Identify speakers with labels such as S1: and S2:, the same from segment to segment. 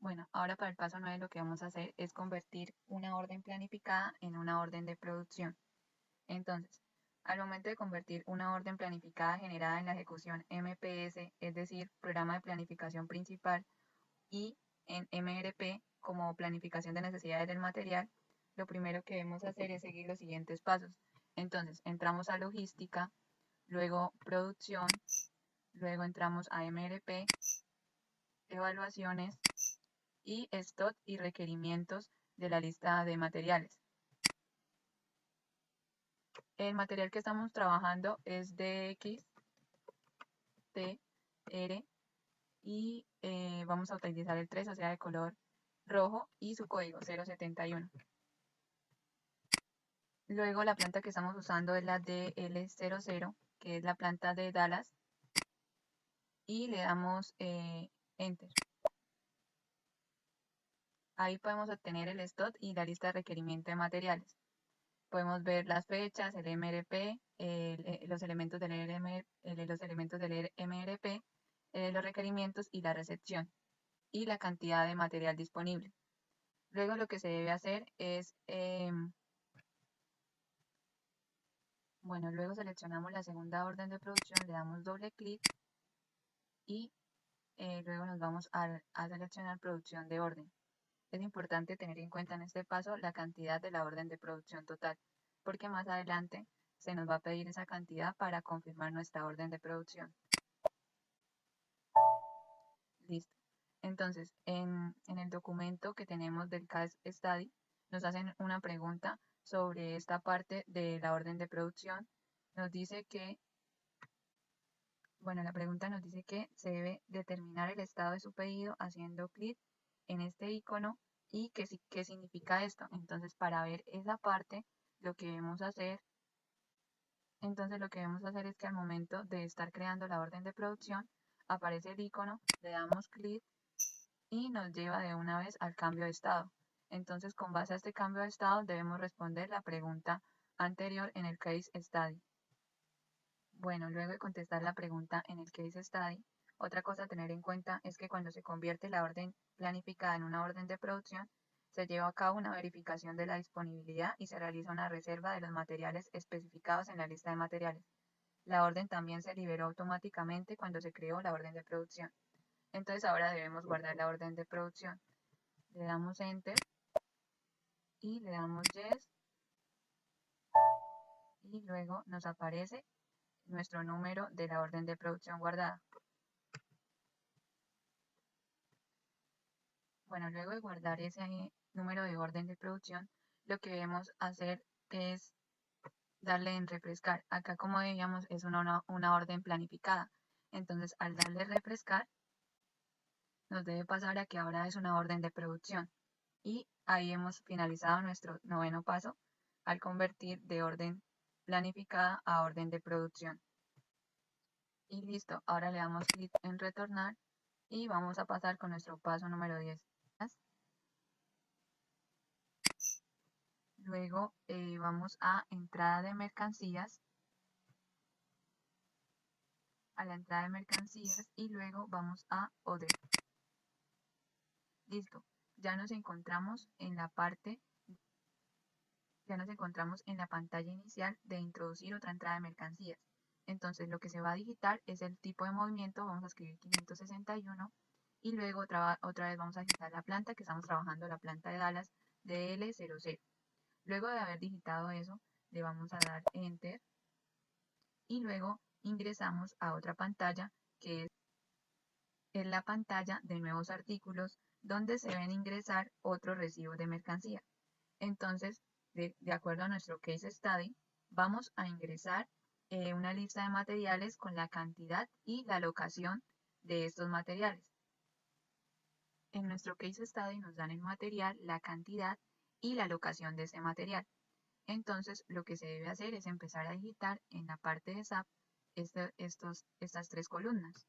S1: Bueno, ahora para el paso 9 lo que vamos a hacer es convertir una orden planificada en una orden de producción. Entonces, al momento de convertir una orden planificada generada en la ejecución MPS, es decir, Programa de Planificación Principal, y en MRP como planificación de necesidades del material, lo primero que debemos hacer es seguir los siguientes pasos. Entonces, entramos a logística, luego producción, luego entramos a MRP, evaluaciones y stock y requerimientos de la lista de materiales. El material que estamos trabajando es DX, T, R y vamos a utilizar el 3, o sea de color rojo, y su código 071. Luego la planta que estamos usando es la DL00, que es la planta de Dallas, y le damos Enter. Ahí podemos obtener el stock y la lista de requerimiento de materiales. Podemos ver las fechas, el MRP, los elementos del MRP, los requerimientos y la recepción, y la cantidad de material disponible. Luego lo que se debe hacer es, luego seleccionamos la segunda orden de producción, le damos doble clic y luego nos vamos a seleccionar producción de orden. Es importante tener en cuenta en este paso la cantidad de la orden de producción total, porque más adelante se nos va a pedir esa cantidad para confirmar nuestra orden de producción. Listo. Entonces, en el documento que tenemos del Case Study, nos hacen una pregunta sobre esta parte de la orden de producción. Nos dice que, la pregunta nos dice que se debe determinar el estado de su pedido haciendo clic en este icono y qué significa esto. Entonces, para ver esa parte, lo que debemos hacer es que al momento de estar creando la orden de producción, aparece el icono, le damos clic y nos lleva de una vez al cambio de estado. Entonces, con base a este cambio de estado, debemos responder la pregunta anterior en el Case Study. Bueno, luego de contestar la pregunta en el Case Study, otra cosa a tener en cuenta es que cuando se convierte la orden planificada en una orden de producción, se lleva a cabo una verificación de la disponibilidad y se realiza una reserva de los materiales especificados en la lista de materiales. La orden también se liberó automáticamente cuando se creó la orden de producción. Entonces ahora debemos guardar la orden de producción. Le damos Enter y le damos Yes y luego nos aparece nuestro número de la orden de producción guardada. Bueno, luego de guardar ese número de orden de producción, lo que debemos hacer es darle en refrescar. Acá, como veíamos, es una orden planificada. Entonces, al darle refrescar, nos debe pasar a que ahora es una orden de producción. Y ahí hemos finalizado nuestro noveno paso al convertir de orden planificada a orden de producción. Y listo, ahora le damos clic en retornar y vamos a pasar con nuestro paso número 10. Luego vamos a entrada de mercancías, a la entrada de mercancías y luego vamos a Other. Listo, ya nos encontramos en la pantalla inicial de introducir otra entrada de mercancías. Entonces lo que se va a digitar es el tipo de movimiento, vamos a escribir 561 y luego otra vez vamos a digitar la planta que estamos trabajando, la planta de Dallas DL00. Luego de haber digitado eso, le vamos a dar Enter y luego ingresamos a otra pantalla que es la pantalla de nuevos artículos donde se ven ingresar otros recibos de mercancía. Entonces, de acuerdo a nuestro Case Study, vamos a ingresar una lista de materiales con la cantidad y la locación de estos materiales. En nuestro Case Study nos dan el material, la cantidad y la locación de ese material. Entonces, lo que se debe hacer es empezar a digitar en la parte de SAP estas tres columnas.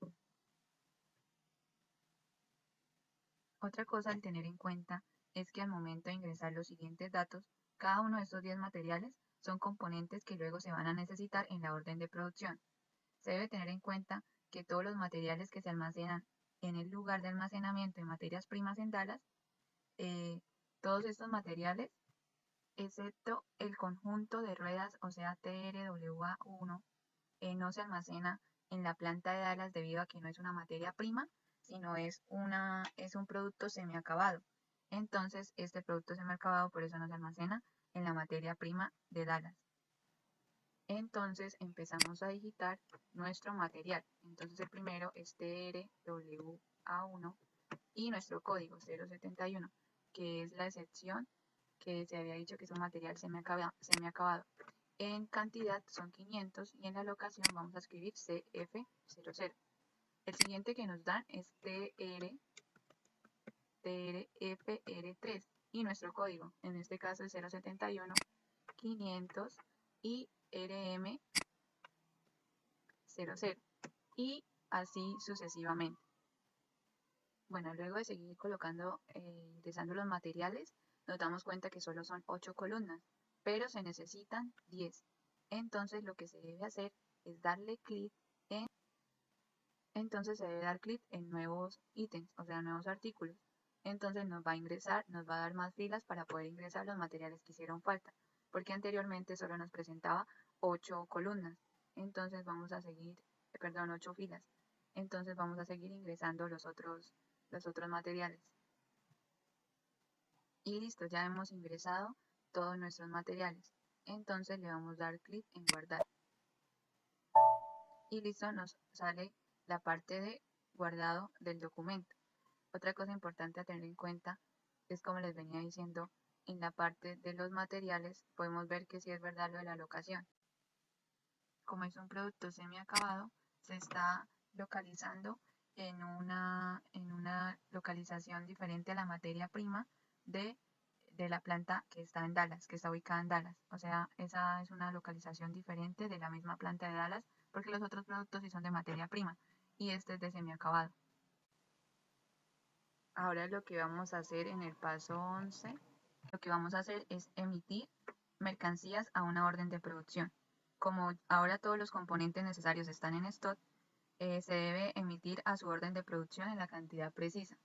S1: Otra cosa al tener en cuenta es que al momento de ingresar los siguientes datos, cada uno de estos 10 materiales son componentes que luego se van a necesitar en la orden de producción. Se debe tener en cuenta que todos los materiales que se almacenan en el lugar de almacenamiento de materias primas en Dallas todos estos materiales, excepto el conjunto de ruedas, o sea, TRWA1, no se almacena en la planta de Dallas debido a que no es una materia prima, sino es un producto semiacabado. Entonces, este producto semiacabado por eso no se almacena en la materia prima de Dallas. Entonces empezamos a digitar nuestro material. Entonces el primero es TRWA1 y nuestro código 071, que es la excepción que se había dicho que es un material semiacabado. En cantidad son 500 y en la locación vamos a escribir CF00. El siguiente que nos dan es TRFR3 y nuestro código, en este caso es 071, 500 y RM00 y así sucesivamente. Bueno, luego de seguir ingresando los materiales, nos damos cuenta que solo son 8 columnas, pero se necesitan 10. Entonces lo que se debe hacer es darle clic en, entonces se debe dar clic en nuevos ítems, o sea, nuevos artículos. Entonces nos va a dar más filas para poder ingresar los materiales que hicieron falta, porque anteriormente solo nos presentaba 8 columnas. Entonces vamos a seguir, 8 filas. Entonces vamos a seguir ingresando los otros materiales. Y listo, ya hemos ingresado todos nuestros materiales. Entonces le vamos a dar clic en guardar. Y listo, nos sale la parte de guardado del documento. Otra cosa importante a tener en cuenta es, como les venía diciendo, en la parte de los materiales podemos ver que sí es verdad lo de la locación. Como es un producto semiacabado, se está localizando en una localización diferente a la materia prima de la planta que está en Dallas, que está ubicada en Dallas. O sea, esa es una localización diferente de la misma planta de Dallas, porque los otros productos sí son de materia prima y este es de semiacabado. Ahora lo que vamos a hacer en el paso 11, lo que vamos a hacer es emitir mercancías a una orden de producción. Como ahora todos los componentes necesarios están en stock, se debe emitir a su orden de producción en la cantidad precisa.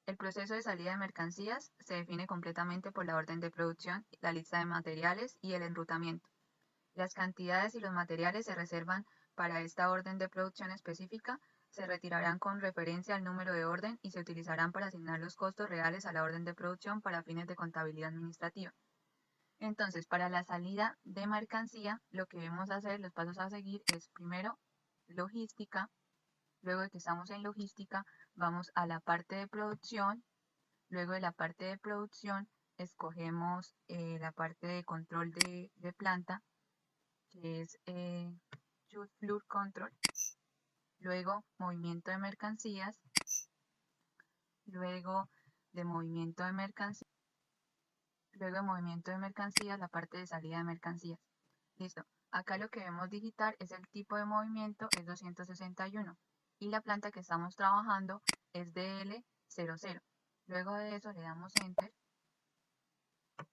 S1: El proceso de salida de mercancías se define completamente por la orden de producción, la lista de materiales y el enrutamiento. Las cantidades y los materiales se reservan para esta orden de producción específica, se retirarán con referencia al número de orden y se utilizarán para asignar los costos reales a la orden de producción para fines de contabilidad administrativa. Entonces, para la salida de mercancía, lo que debemos hacer, los pasos a seguir es primero logística. Luego de que estamos en logística, vamos a la parte de producción. Luego de la parte de producción, escogemos la parte de control de planta, que es Shoot Floor Control. Luego, movimiento de mercancías. Luego de movimiento de mercancías. Luego de movimiento de mercancías, la parte de salida de mercancías. Listo. Acá lo que debemos digitar es el tipo de movimiento, es 261. Y la planta que estamos trabajando es DL00. Luego de eso le damos Enter.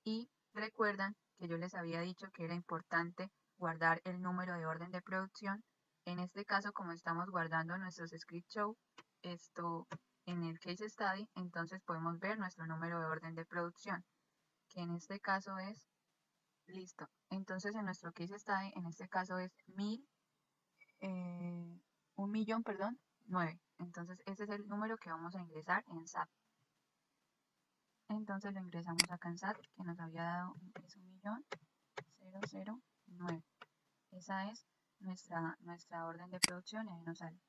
S1: Y recuerdan que yo les había dicho que era importante guardar el número de orden de producción. En este caso, como estamos guardando nuestros script show, esto en el case study, entonces podemos ver nuestro número de orden de producción, que en este caso es, listo. Entonces en nuestro case study, en este caso es 9. Entonces ese es el número que vamos a ingresar en SAP. Entonces lo ingresamos acá en SAT, que nos había dado es 1.000.009. Esa es nuestra orden de producción y ahí nos sale.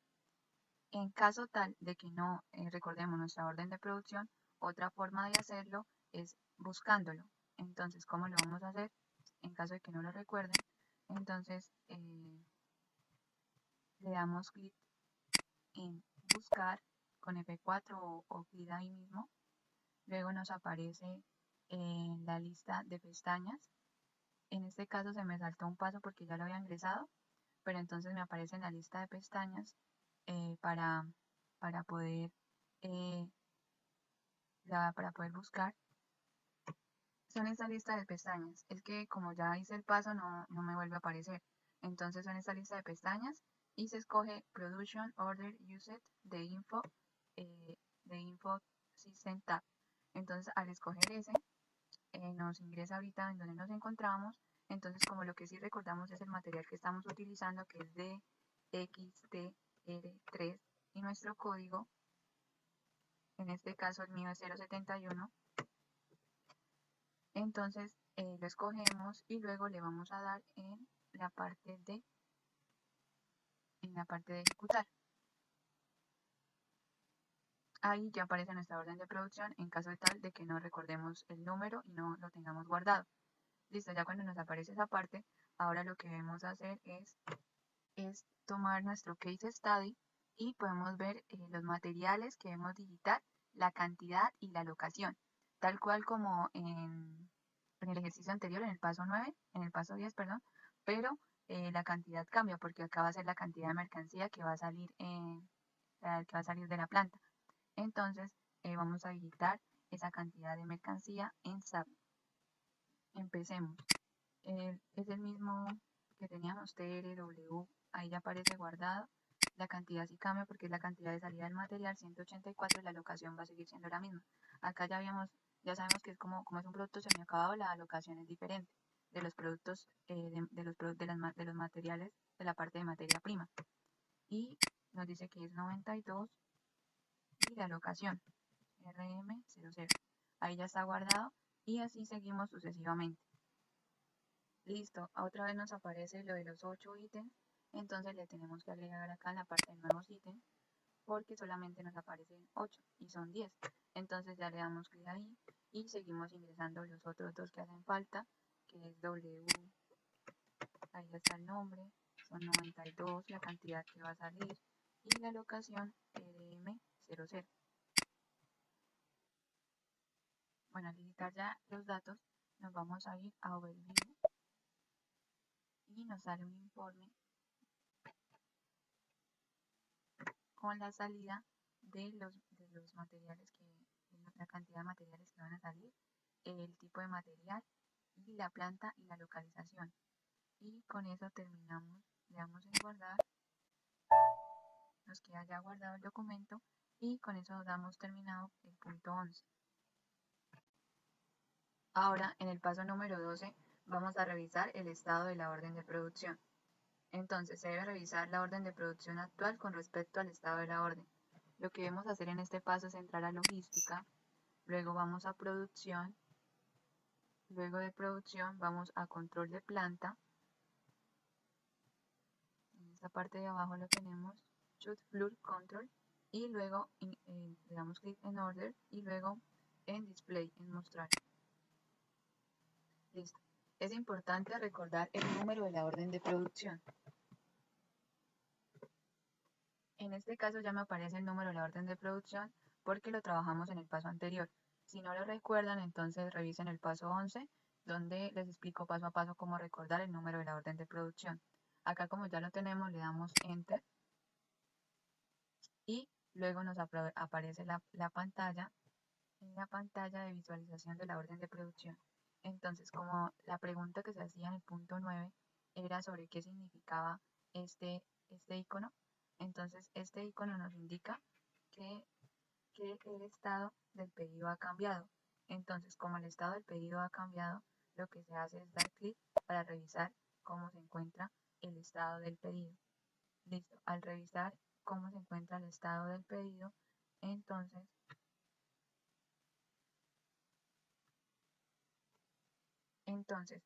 S1: En caso tal de que no recordemos nuestra orden de producción, otra forma de hacerlo es buscándolo. Entonces, ¿cómo lo vamos a hacer? En caso de que no lo recuerden, entonces le damos clic en buscar con F4 o clic ahí mismo. Luego nos aparece en la lista de pestañas. En este caso se me saltó un paso porque ya lo había ingresado, pero entonces me aparece en la lista de pestañas para poder buscar. Son esta lista de pestañas. Es que como ya hice el paso no me vuelve a aparecer. Entonces son esta lista de pestañas y se escoge Production Order Used de Info System Tab. Entonces al escoger ese, nos ingresa ahorita en donde nos encontramos. Entonces, como lo que sí recordamos es el material que estamos utilizando, que es de XTR3, y nuestro código, en este caso el mío es 071, entonces lo escogemos y luego le vamos a dar en la parte de ejecutar. Ahí ya aparece nuestra orden de producción en caso de tal de que no recordemos el número y no lo tengamos guardado. Listo, ya cuando nos aparece esa parte, ahora lo que debemos hacer es tomar nuestro case study y podemos ver los materiales que debemos digitar, la cantidad y la locación, tal cual como en el ejercicio anterior, en el paso 9, en el paso 10, perdón, pero la cantidad cambia porque acá va a ser la cantidad de mercancía que va a salir, de la planta. Entonces vamos a digitar esa cantidad de mercancía en SAP. Empecemos. Es el mismo que teníamos, TRW, ahí ya aparece guardado. La cantidad sí cambia porque es la cantidad de salida del material, 184, y la locación va a seguir siendo la misma. Acá ya sabemos que es como es un producto semiacabado, la locación es diferente de los productos, de los materiales de la parte de materia prima. Y nos dice que es 92 y la locación RM00. Ahí ya está guardado y así seguimos sucesivamente. Listo, otra vez nos aparece lo de los 8 ítems, entonces le tenemos que agregar acá en la parte de nuevos ítems porque solamente nos aparecen 8 y son 10. Entonces ya le damos clic ahí y seguimos ingresando los otros dos que hacen falta, que es W, ahí ya está el nombre, son 92, la cantidad que va a salir y la locación RM00. Bueno, al digitar ya los datos, nos vamos a ir a Overview y nos sale un informe con la salida de los materiales, la cantidad de materiales que van a salir, el tipo de material y la planta y la localización. Y con eso terminamos, le damos en guardar, nos queda ya guardado el documento y con eso damos terminado el punto 11. Ahora, en el paso número 12, vamos a revisar el estado de la orden de producción. Entonces, se debe revisar la orden de producción actual con respecto al estado de la orden. Lo que debemos hacer en este paso es entrar a logística, luego vamos a producción, luego de producción vamos a control de planta, en esta parte de abajo lo tenemos, shoot floor control, y luego le damos clic en order y luego en display, en mostrar. Listo. Es importante recordar el número de la orden de producción. En este caso ya me aparece el número de la orden de producción porque lo trabajamos en el paso anterior. Si no lo recuerdan, entonces revisen el paso 11, donde les explico paso a paso cómo recordar el número de la orden de producción. Acá, como ya lo tenemos, le damos Enter y luego nos aparece la pantalla, en la pantalla de visualización de la orden de producción. Entonces, como la pregunta que se hacía en el punto 9 era sobre qué significaba este icono, entonces este icono nos indica que el estado del pedido ha cambiado. Entonces, como el estado del pedido ha cambiado, lo que se hace es dar clic para revisar cómo se encuentra el estado del pedido. Listo, al revisar cómo se encuentra el estado del pedido, entonces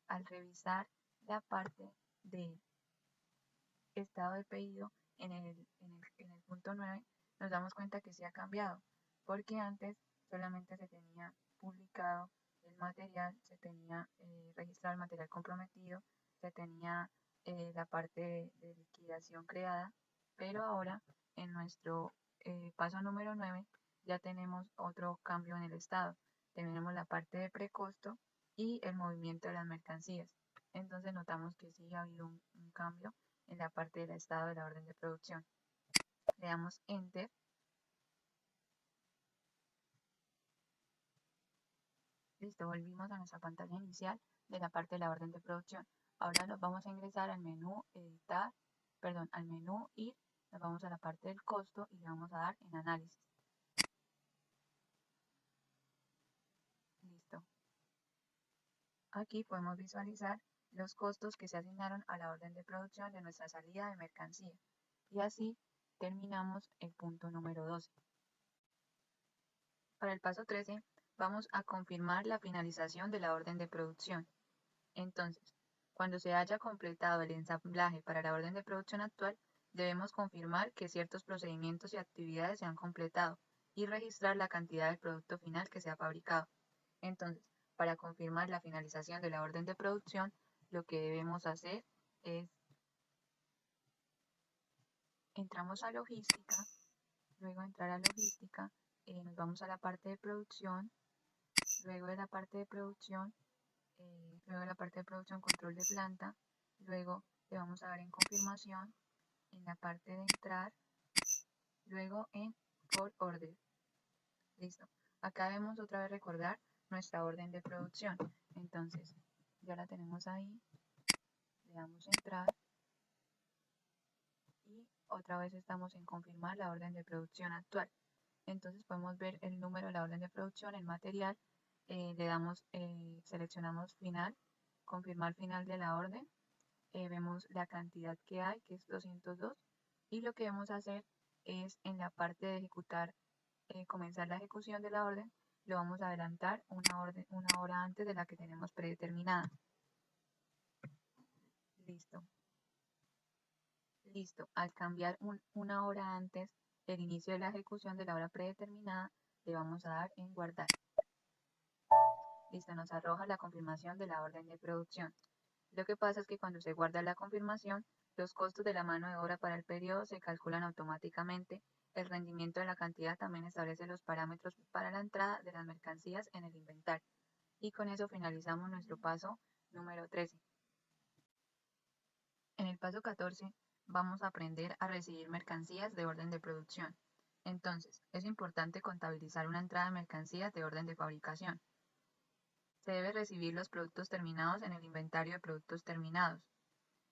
S1: al revisar la parte de estado de pedido en el punto 9, nos damos cuenta que se ha cambiado, porque antes solamente se tenía publicado el material, se tenía registrado el material comprometido, se tenía la parte de liquidación creada, pero ahora en nuestro paso número 9 ya tenemos otro cambio en el estado. Tenemos la parte de precosto y el movimiento de las mercancías. Entonces notamos que sí ha habido un cambio en la parte del estado de la orden de producción. Le damos Enter. Listo, volvimos a nuestra pantalla inicial de la parte de la orden de producción. Ahora nos vamos a ingresar al menú Editar perdón, al menú ir, nos vamos a la parte del costo y le vamos a dar en análisis. Listo. Aquí podemos visualizar los costos que se asignaron a la orden de producción de nuestra salida de mercancía. Y así terminamos el punto número 12. Para el paso 13, vamos a confirmar la finalización de la orden de producción. Entonces, cuando se haya completado el ensamblaje para la orden de producción actual, debemos confirmar que ciertos procedimientos y actividades se han completado y registrar la cantidad del producto final que se ha fabricado. Entonces, para confirmar la finalización de la orden de producción, lo que debemos hacer es entramos a logística, luego de entrar a logística, nos vamos a la parte de producción, luego de la parte de producción, control de planta, luego le vamos a dar en confirmación, en la parte de entrar, luego en por order. Listo. Acá debemos otra vez recordar nuestra orden de producción. Entonces, ya la tenemos ahí, le damos a entrar y otra vez estamos en confirmar la orden de producción actual. Entonces podemos ver el número de la orden de producción, el material, le damos, seleccionamos final, confirmar final de la orden, vemos la cantidad que hay, que es 202, y lo que debemos hacer es en la parte de ejecutar, comenzar la ejecución de la orden, lo vamos a adelantar una hora antes de la que tenemos predeterminada. Listo. Listo. Al cambiar una hora antes el inicio de la ejecución de la hora predeterminada, le vamos a dar en guardar. Listo, nos arroja la confirmación de la orden de producción. Lo que pasa es que cuando se guarda la confirmación, los costos de la mano de obra para el periodo se calculan automáticamente. El rendimiento de la cantidad también establece los parámetros para la entrada de las mercancías en el inventario. Y con eso finalizamos nuestro paso número 13. En el paso 14 vamos a aprender a recibir mercancías de orden de producción. Entonces, es importante contabilizar una entrada de mercancías de orden de fabricación. Se debe recibir los productos terminados en el inventario de productos terminados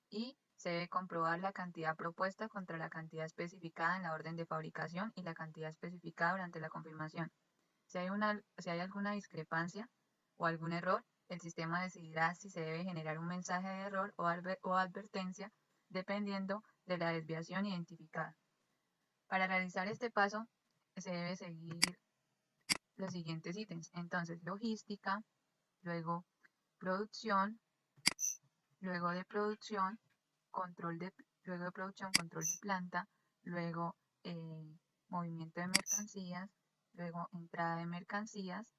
S1: y se debe comprobar la cantidad propuesta contra la cantidad especificada en la orden de fabricación y la cantidad especificada durante la confirmación. Si hay alguna discrepancia o algún error, el sistema decidirá si se debe generar un mensaje de error o advertencia dependiendo de la desviación identificada. Para realizar este paso se debe seguir los siguientes ítems. Entonces, logística, luego producción, luego de producción, control de planta, luego movimiento de mercancías, luego entrada de mercancías,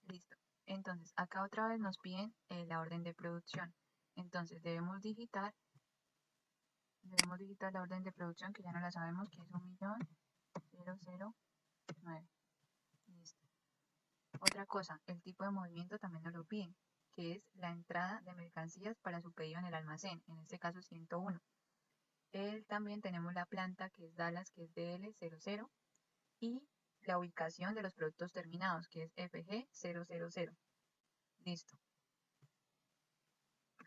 S1: listo. Entonces, acá otra vez nos piden la orden de producción. Entonces, debemos digitar la orden de producción, que ya no la sabemos, que es 1.009. Listo. Otra cosa, el tipo de movimiento también nos lo piden, que es la entrada de mercancías para su pedido en el almacén, en este caso 101. También tenemos la planta, que es Dallas, que es DL00, y la ubicación de los productos terminados, que es FG000. Listo.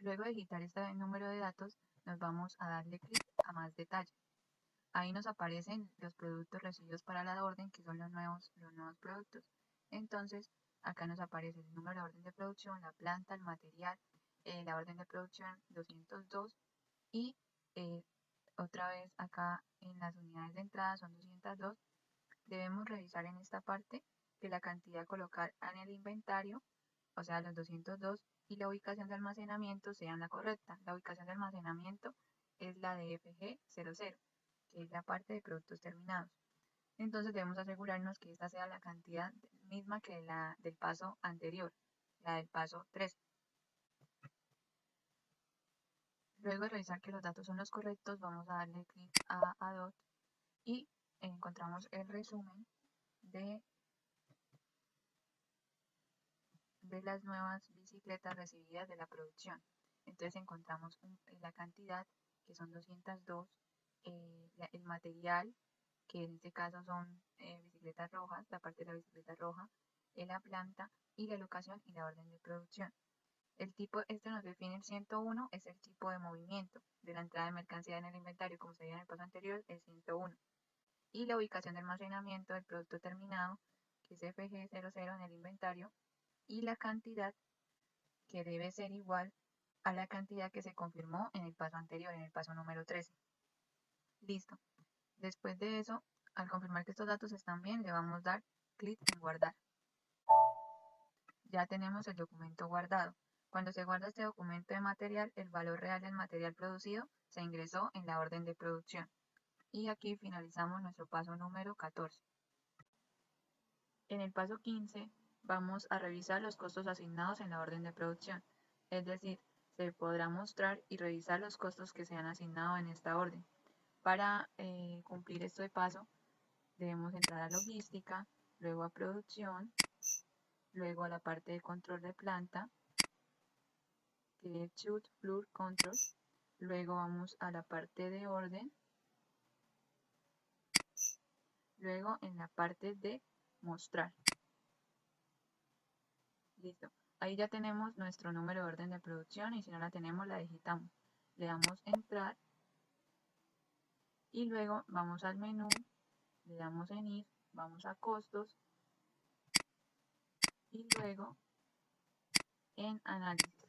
S1: Luego de digitar este número de datos, nos vamos a darle clic a más detalle. Ahí nos aparecen los productos recibidos para la orden, que son los nuevos productos. Entonces, acá nos aparece el número de orden de producción, la planta, el material, la orden de producción 202 y otra vez acá en las unidades de entrada son 202. Debemos revisar en esta parte que la cantidad a colocar en el inventario, o sea los 202, y la ubicación de almacenamiento sean la correcta. La ubicación de almacenamiento es la de FG00, que es la parte de productos terminados. Entonces debemos asegurarnos que esta sea la cantidad misma que la del paso anterior, la del paso 3. Luego de revisar que los datos son los correctos, vamos a darle clic a Add y encontramos el resumen de las nuevas bicicletas recibidas de la producción. Entonces encontramos la cantidad, que son 202, el material, que en este caso son bicicletas rojas, la parte de la bicicleta roja, en la planta y la locación y la orden de producción. El tipo, este nos define el 101, es el tipo de movimiento de la entrada de mercancía en el inventario, como se veía en el paso anterior, el 101. Y la ubicación de almacenamiento del producto terminado, que es FG00 en el inventario, y la cantidad, que debe ser igual a la cantidad que se confirmó en el paso anterior, en el paso número 13. Listo. Después de eso, al confirmar que estos datos están bien, le vamos a dar clic en guardar. Ya tenemos el documento guardado. Cuando se guarda este documento de material, el valor real del material producido se ingresó en la orden de producción. Y aquí finalizamos nuestro paso número 14. En el paso 15 vamos a revisar los costos asignados en la orden de producción. Es decir, se podrá mostrar y revisar los costos que se han asignado en esta orden. Para cumplir este paso, debemos entrar a logística, luego a producción, luego a la parte de control de planta, que es Shoot Floor Control, luego vamos a la parte de orden, luego en la parte de mostrar. Listo. Ahí ya tenemos nuestro número de orden de producción y si no la tenemos la digitamos. Le damos entrar y luego vamos al menú, le damos en ir, vamos a costos y luego en análisis.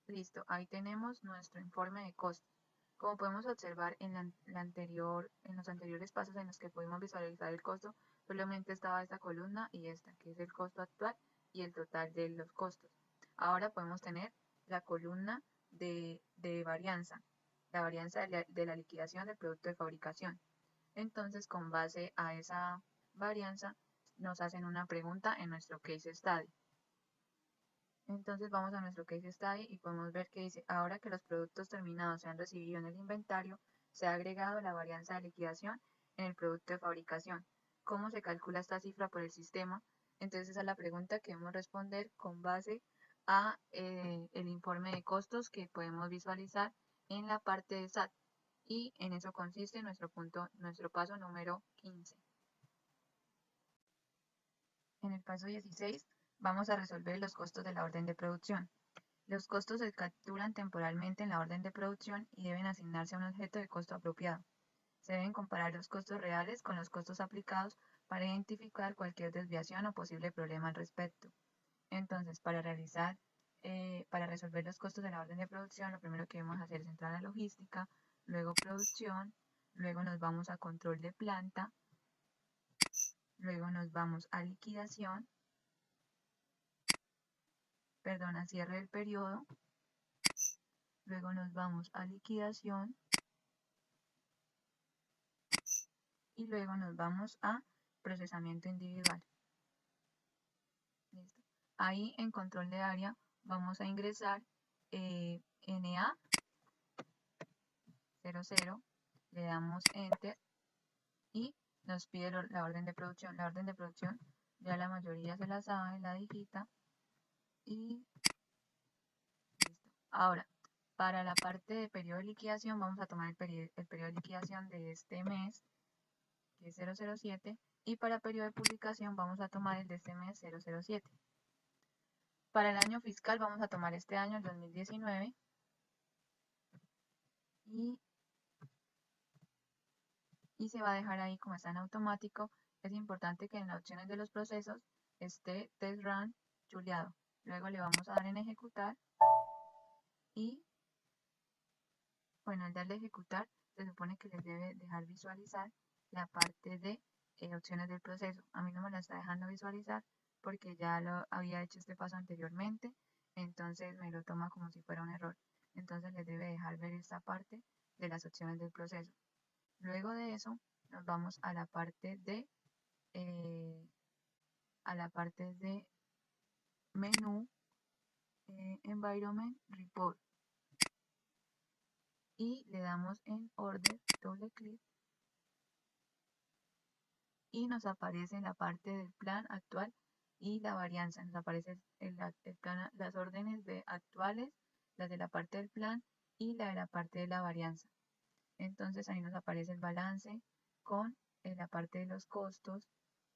S1: Listo, ahí tenemos nuestro informe de costos. Como podemos observar en los anteriores pasos en los que pudimos visualizar el costo, solamente estaba esta columna y esta, que es el costo actual y el total de los costos. Ahora podemos tener la columna de varianza, la varianza de la liquidación del producto de fabricación. Entonces, con base a esa varianza, nos hacen una pregunta en nuestro case study. Entonces vamos a nuestro case study y podemos ver que dice, ahora que los productos terminados se han recibido en el inventario, se ha agregado la varianza de liquidación en el producto de fabricación. ¿Cómo se calcula esta cifra por el sistema? Entonces esa es la pregunta que debemos responder con base a el informe de costos que podemos visualizar en la parte de SAT. Y en eso consiste nuestro paso número 15. En el paso 16 vamos a resolver los costos de la orden de producción. Los costos se capturan temporalmente en la orden de producción y deben asignarse a un objeto de costo apropiado. Se deben comparar los costos reales con los costos aplicados para identificar cualquier desviación o posible problema al respecto. Entonces, para resolver los costos de la orden de producción, lo primero que debemos hacer es entrar a logística, luego producción, luego nos vamos a control de planta, luego nos vamos a liquidación, a cierre del periodo, luego nos vamos a liquidación y luego nos vamos a procesamiento individual. ¿Listo? Ahí en control de área vamos a ingresar NA 00, le damos enter y nos pide la orden de producción. La orden de producción ya la mayoría se la sabe, la digita y listo. Ahora, para la parte de periodo de liquidación vamos a tomar el periodo de liquidación de este mes, que es 007, y para periodo de publicación vamos a tomar el de este mes 007. Para el año fiscal vamos a tomar este año, el 2019, y se va a dejar ahí como está en automático. Es importante que en las opciones de los procesos esté test run chuleado. Luego le vamos a dar en ejecutar y bueno, al darle a ejecutar se supone que les debe dejar visualizar la parte de opciones del proceso. A mí no me la está dejando visualizar porque ya lo había hecho este paso anteriormente, entonces me lo toma como si fuera un error. Entonces les debe dejar ver esta parte de las opciones del proceso. Luego de eso nos vamos a la parte de menú, environment report, y le damos en order, doble clic y nos aparece la parte del plan actual y la varianza. Nos aparece las órdenes actuales, las de la parte del plan y la de la parte de la varianza. Entonces ahí nos aparece el balance con la parte de los costos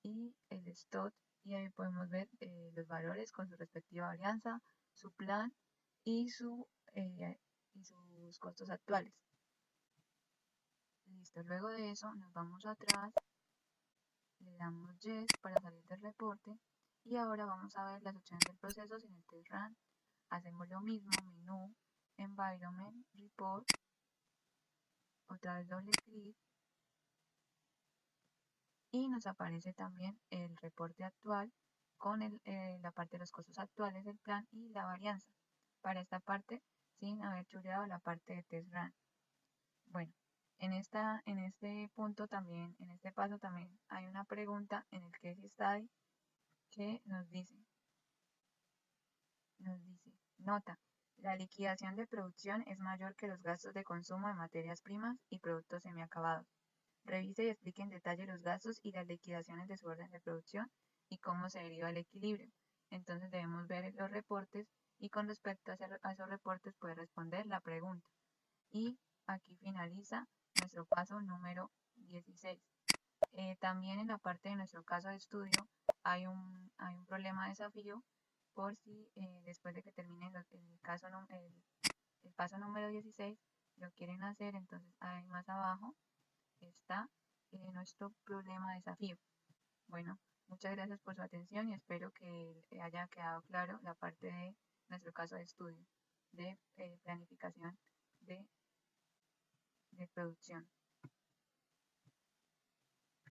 S1: y el stock, y ahí podemos ver los valores con su respectiva varianza, su plan y, y sus costos actuales. Listo, luego de eso nos vamos atrás, le damos Yes para salir del reporte y ahora vamos a ver las opciones del proceso en el test run. Hacemos lo mismo, menú, environment, report, otra vez doble clic y nos aparece también el reporte actual con la parte de los costos actuales del plan y la varianza para esta parte sin haber chuleado la parte de test run. Bueno, en este punto también, en este paso también hay una pregunta en el case study que nos dice, nota, la liquidación de producción es mayor que los gastos de consumo de materias primas y productos semiacabados. Revise y explique en detalle los gastos y las liquidaciones de su orden de producción y cómo se deriva el equilibrio. Entonces debemos ver los reportes y con respecto a esos reportes puede responder la pregunta. Y aquí finaliza nuestro paso número 16. También en la parte de nuestro caso de estudio hay un problema de desafío por si después de que termine el paso número 16 lo quieren hacer, entonces ahí más abajo está nuestro problema de desafío. Bueno, muchas gracias por su atención y espero que haya quedado claro la parte de nuestro caso de estudio de planificación de producción.